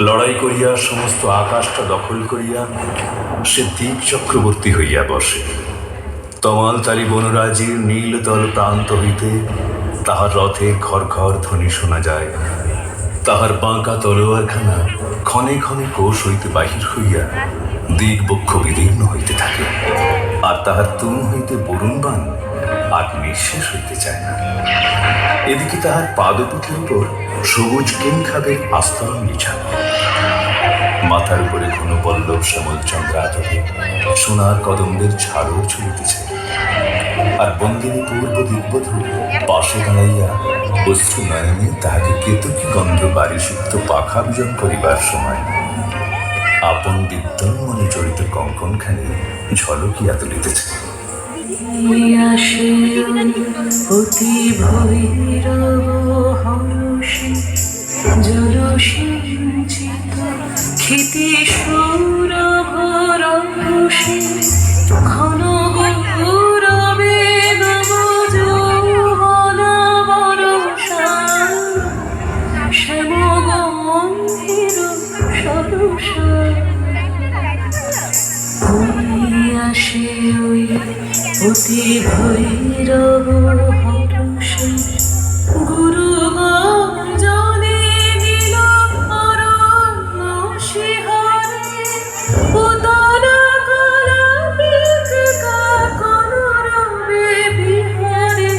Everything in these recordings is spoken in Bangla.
লড়াই করিয়া সমস্ত আকাশটা দখল করিয়া সে দিক চক্রবর্তী হইয়া বসে। তমালতালি বনরাজির নীলতল প্রান্ত হইতে তাহার রথের ঘর ঘর ধ্বনি শোনা যায়। তাহার বাঁকা তলোয়ারখানা ক্ষণে ক্ষণে কোষ হইতে বাহির হইয়া দিক বক্ষ বিদীর্ণ হইতে থাকে, আর তাহার তুন হইতে বরুণ বাণ আর নিঃশেষ হইতে চায় না। এদিকে তাহার পাদপীঠের উপর সবুজ কেনখাবের আস্তরণ বিছানো, মাথার উপরে ঘন পল্লব শ্যামল চন্দ্রাতলে সোনার কদম্বের ঝাড়র ঝুলিতেছে। আর বন্দিনী পূর্ব দিগ্বধূ পাশে দাঁড়াইয়া অশ্রু নয়নে তাহাকে কেতকী গন্ধ বারিসুক্ত পাখা বিজন করিবার সময় আপন বিদ্যন মনে জড়িত কঙ্কনখানি ঝলকিয়া তুলিতেছে। অতি ভৈরব হর্ষে জলসিঞ্চিত ক্ষিতি সৌরভ রসে ঘন গৌরবে নব যৌবনা বরষা শ্যাম গম্ভীর সরসা আসে ওই অতি ভৈরব হর্ষে গুরু গর্জনে নীল অরণ্য শিহরে উদরা কলাপিকা কলরবে বিহারে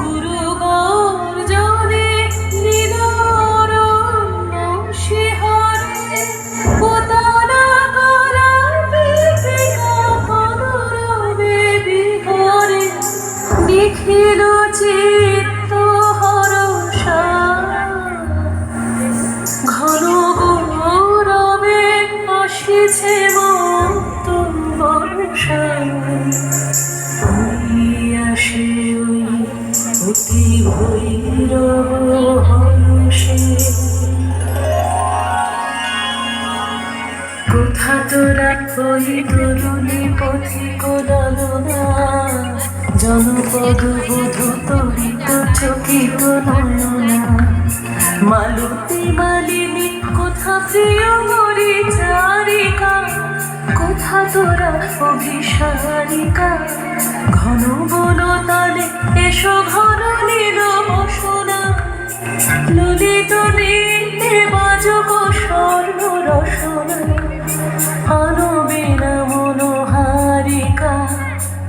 গুরু গর্জনে নীল অরণ্য শিহরে উদরা দেখিল চিত্ত হরষা ঘন গৌরবে আসিছে মুক্ত বর্ষা আসে ওই অতি ভৈরব হর্ষে। কোথা তোরা ওই তরুণী পথিক লালনা জনপদ বোধ তরিত চকিত নয়না মালতী মালিনী কোথা প্রিয় মরিচারিকা কোথা তোরা অভিসারিকা ঘন বন তালে এসো ঘন নীল বসনা ললিত নৃত্যে বাজক স্বর্ণ রসনা আনবিনা মনোহারিকা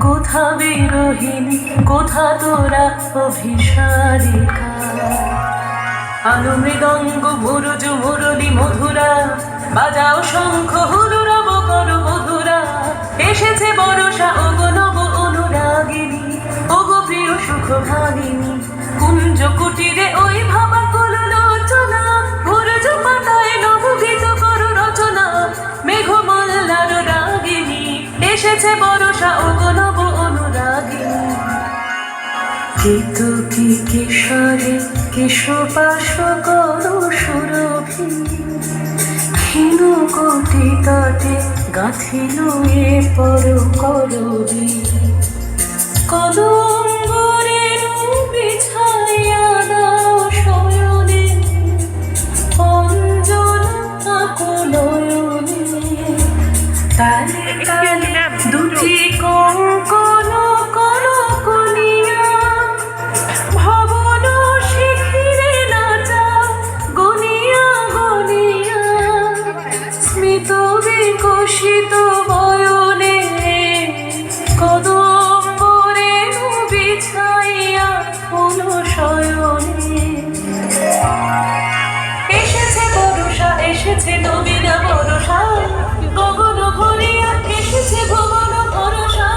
কোথা বিরোহিণী কোথা তোরা অভিসারিকা আলো মৃদঙ্গ ভুরুজ মুরলী মধুরা বাজাও শঙ্খ হুলুরব কর মধুরা এসেছে বরষা ওগো নব অনুরাগিনী ওগো প্রিয় সুখ ভাগিনী কুঞ্জ কুটিরে ওই ভাবা কুল লোচনা ভুরুজ পাতায় নব গীত কর রচনা মেঘমল্লার রাগিনী এসেছে বরষা ওগো নব অনুরাগিনী কেতকী কেশরে কেশপাশ কর সুরভি ক্ষীণ কোটি তটে গাঁথিল এ পর করবি কদম্বরের বিছাইয়া দাও শয়নে অঞ্জন আকুলয়নে তালে তালে দুটি কঙ্কন কনকনিয়া ভবন শিখিরে নাচা গনিয়া গনিয়া স্মিত বিকশিত বয়নে কদম্বরে বিছাইয়া ফুল শয়নে এসেছে বরষা এসেছে নবীনা বরষা গগন ভরিয়া এসেছে ভুবন ভরসা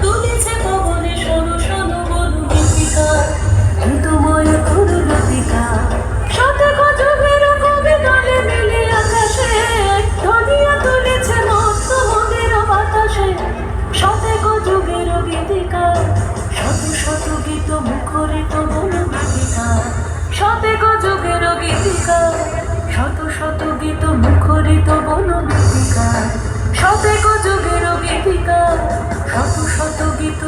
তুলেছে পবনে শোনো শোনো বনু গীতিকা ঋতুময় তরুলতিকা শতে গজবের কবি দলে মিলে আকাশে ধনিয়া তুলেছে মস্ত মন্দির বাতাসে শতে গজবের গীতিকা শত শত গীত মুখরিত বনু গীতিকা শতে গজবের গীতিকা শত শত গীত মুখরিত বনু গীতিকা শতে গজবের গীতিকা শত শত গীত